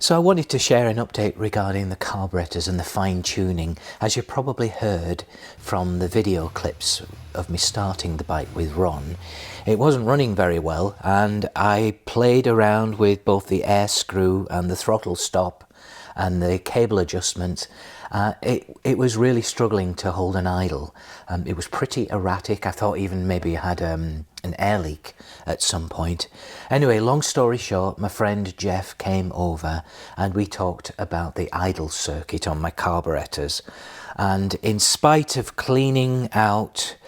So I wanted to share an update regarding the carburetors and the fine tuning. As you probably heard from the video clips of me starting the bike with Ron, it wasn't running very well, and I played around with both the air screw and the throttle stop and the cable adjustment. It was really struggling to hold an idle. It was pretty erratic. I thought even maybe I had an air leak at some point. Anyway, long story short, my friend Jeff came over and we talked about the idle circuit on my carburetors. And in spite of cleaning out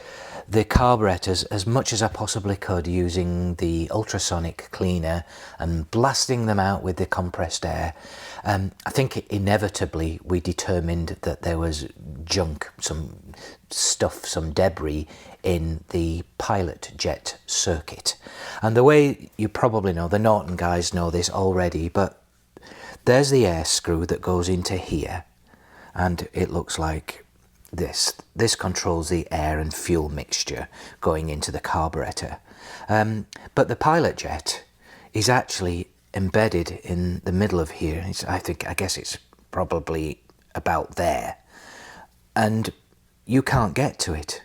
the carburetors as much as I possibly could using the ultrasonic cleaner and blasting them out with the compressed air, I think inevitably we determined that there was junk, some stuff, some debris in the pilot jet circuit. And the way you probably know, the Norton guys know this already, but there's the air screw that goes into here, and it looks like this. This controls the air and fuel mixture going into the carburetor. But the pilot jet is actually embedded in the middle of here. I guess it's probably about there. And you can't get to it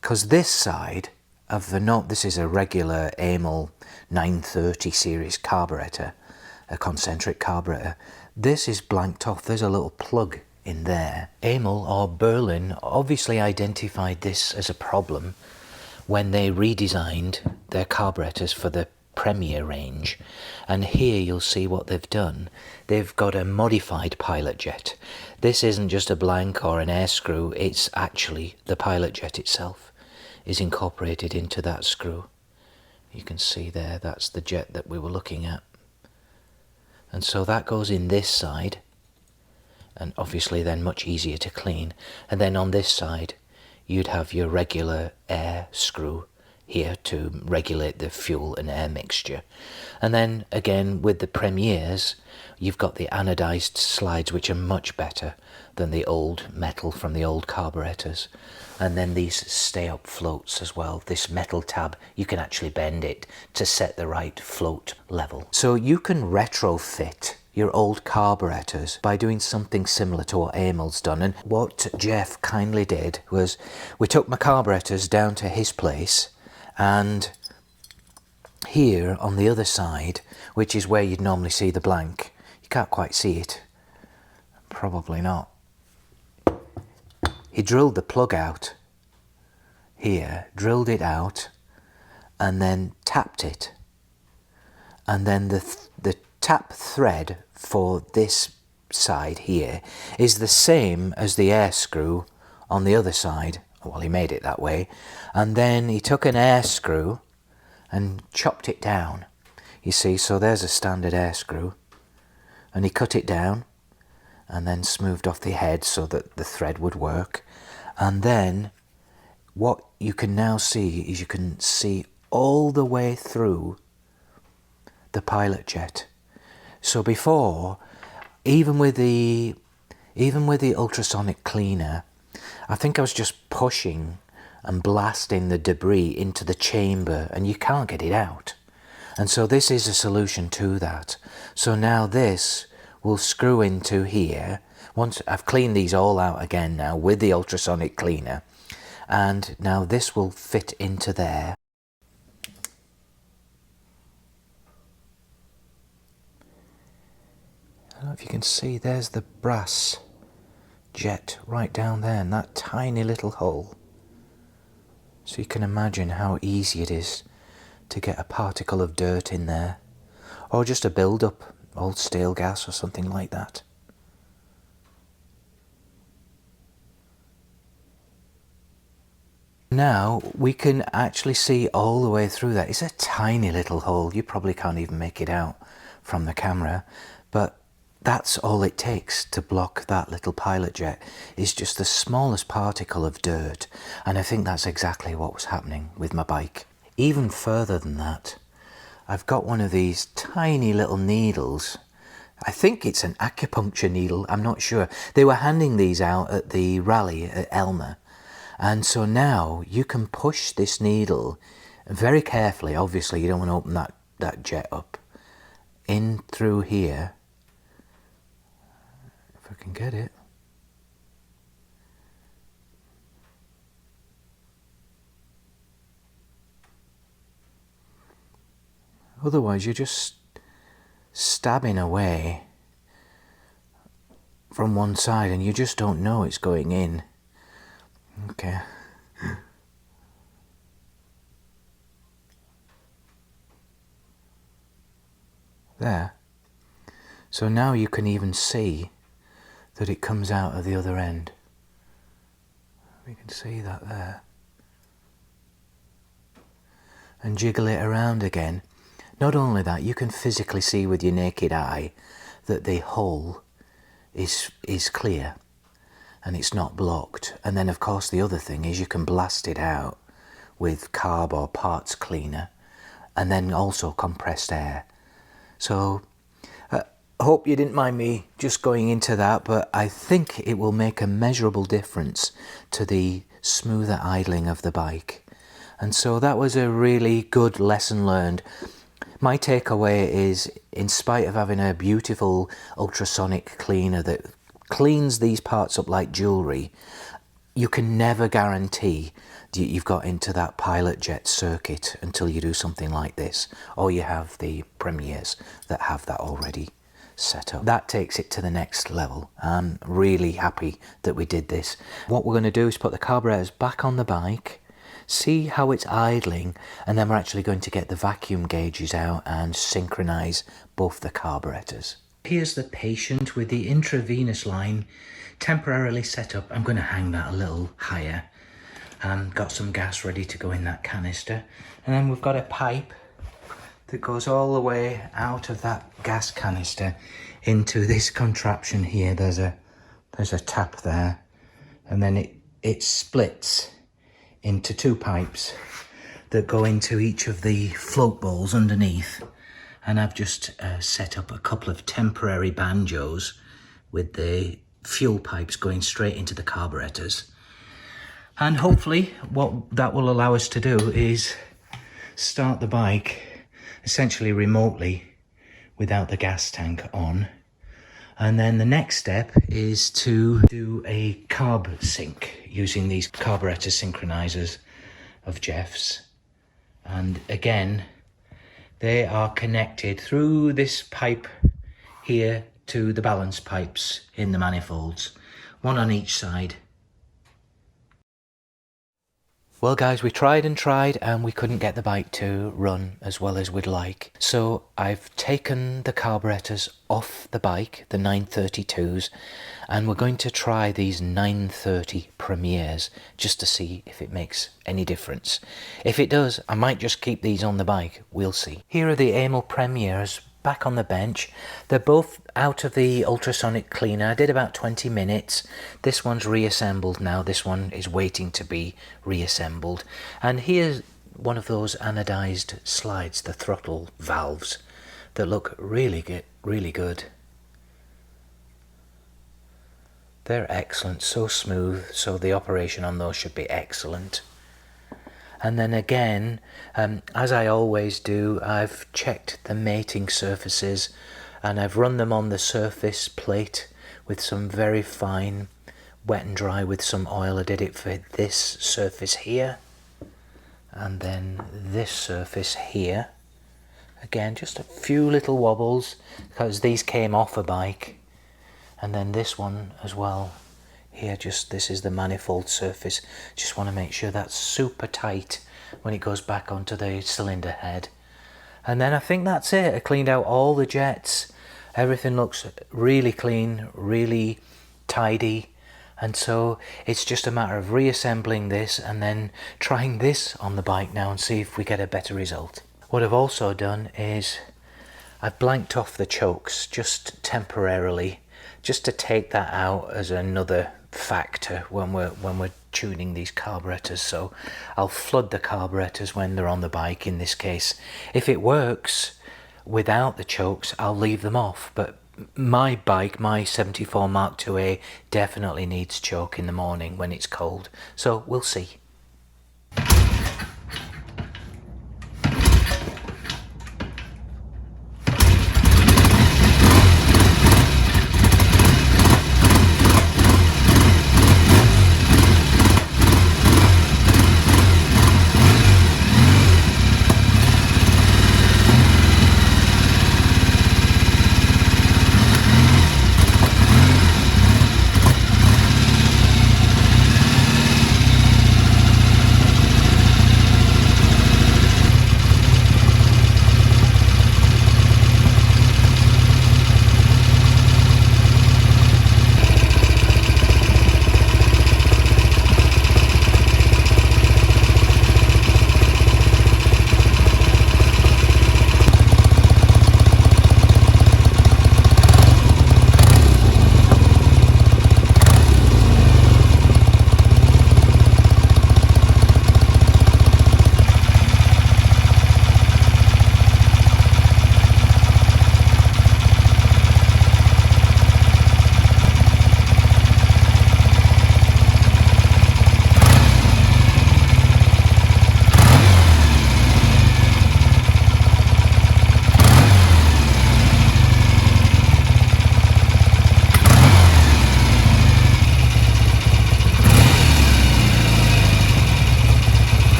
because this side of the Norton, this is a regular Amal 930 series carburetor, a concentric carburetor. This is blanked off. There's a little plug in there. Amal or Berlin obviously identified this as a problem when they redesigned their carburetors for the Premier range, and here you'll see what they've done. They've got a modified pilot jet. This isn't just a blank or an air screw, it's actually the pilot jet itself is incorporated into that screw. You can see there, that's the jet that we were looking at. And so that goes in this side, and obviously then much easier to clean. And then on this side you'd have your regular air screw here to regulate the fuel and air mixture. And then again with the Premiers, you've got the anodized slides, which are much better than the old metal from the old carburetors. And then these stay up floats as well. This metal tab, you can actually bend it to set the right float level. So you can retrofit your old carburetors by doing something similar to what Amal's done. And what Jeff kindly did was we took my carburetors down to his place, and here on the other side, which is where you'd normally see the blank, you can't quite see it, probably not. He drilled the plug out here, drilled it out, and then tapped it. And then the tap thread for this side here is the same as the air screw on the other side. Well, he made it that way. And then he took an air screw and chopped it down. You see, so there's a standard air screw. And he cut it down and then smoothed off the head so that the thread would work. And then what you can now see is you can see all the way through the pilot jet. So before, even with the ultrasonic cleaner, I think I was just pushing and blasting the debris into the chamber, and you can't get it out. And so this is a solution to that. So now this will screw into here. Once I've cleaned these all out again now with the ultrasonic cleaner, and now this will fit into there. I don't know if you can see, there's the brass jet right down there in that tiny little hole. So you can imagine how easy it is to get a particle of dirt in there, or just a build-up, old stale gas or something like that. Now we can actually see all the way through that. It's a tiny little hole, you probably can't even make it out from the camera, but that's all it takes to block that little pilot jet, is just the smallest particle of dirt. And I think that's exactly what was happening with my bike. Even further than that, I've got one of these tiny little needles. I think it's an acupuncture needle, I'm not sure. They were handing these out at the rally at Elmer. And so now you can push this needle very carefully. Obviously you don't want to open that jet up, in through here. If I can get it. Otherwise you're just stabbing away from one side and you just don't know it's going in. Okay. There. So now you can even see that it comes out of the other end. We can see that there. And jiggle it around again. Not only that, you can physically see with your naked eye that the hole is clear and it's not blocked. And then of course the other thing is you can blast it out with carb or parts cleaner and then also compressed air. So I hope you didn't mind me just going into that, but I think it will make a measurable difference to the smoother idling of the bike. And so that was a really good lesson learned. My takeaway is, in spite of having a beautiful ultrasonic cleaner that cleans these parts up like jewellery, you can never guarantee that you've got into that pilot jet circuit until you do something like this, or you have the Premiers that have that already set up. That takes it to the next level. I'm really happy that we did this. What we're going to do is put the carburetors back on the bike, see how it's idling, and then we're actually going to get the vacuum gauges out and synchronise both the carburetors. Here's the patient with the intravenous line temporarily set up. I'm going to hang that a little higher and got some gas ready to go in that canister. And then we've got a pipe that goes all the way out of that gas canister into this contraption here. There's a tap there, and then it splits into two pipes that go into each of the float bowls underneath. And I've just set up a couple of temporary banjos with the fuel pipes going straight into the carburetors. And hopefully what that will allow us to do is start the bike essentially remotely without the gas tank on. And then the next step is to do a carb sync using these carburetor synchronizers of Jeff's. And again, they are connected through this pipe here to the balance pipes in the manifolds, one on each side. Well guys, we tried and we couldn't get the bike to run as well as we'd like. So I've taken the carburetors off the bike, the 932s, and we're going to try these 930 Premiers just to see if it makes any difference. If it does, I might just keep these on the bike, we'll see. Here are the Amal Premiers back on the bench. They're both out of the ultrasonic cleaner. I did about 20 minutes. This one's reassembled now. This one is waiting to be reassembled. And here's one of those anodized slides, the throttle valves, that look really good. They're excellent, so smooth, so the operation on those should be excellent. And then again, as I always do, I've checked the mating surfaces and I've run them on the surface plate with some very fine wet and dry with some oil. I did it for this surface here and then this surface here. Again, just a few little wobbles because these came off a bike. And then this one as well. Here, this is the manifold surface. Just want to make sure that's super tight when it goes back onto the cylinder head. And then I think that's it. I cleaned out all the jets. Everything looks really clean, really tidy. And so it's just a matter of reassembling this and then trying this on the bike now and see if we get a better result. What I've also done is I've blanked off the chokes just temporarily, just to take that out as another factor when we're tuning these carburetors. So I'll flood the carburetors when they're on the bike in this case. If it works without the chokes, I'll leave them off, but my bike, my 74 Mark IIA, definitely needs choke in the morning when it's cold, so we'll see.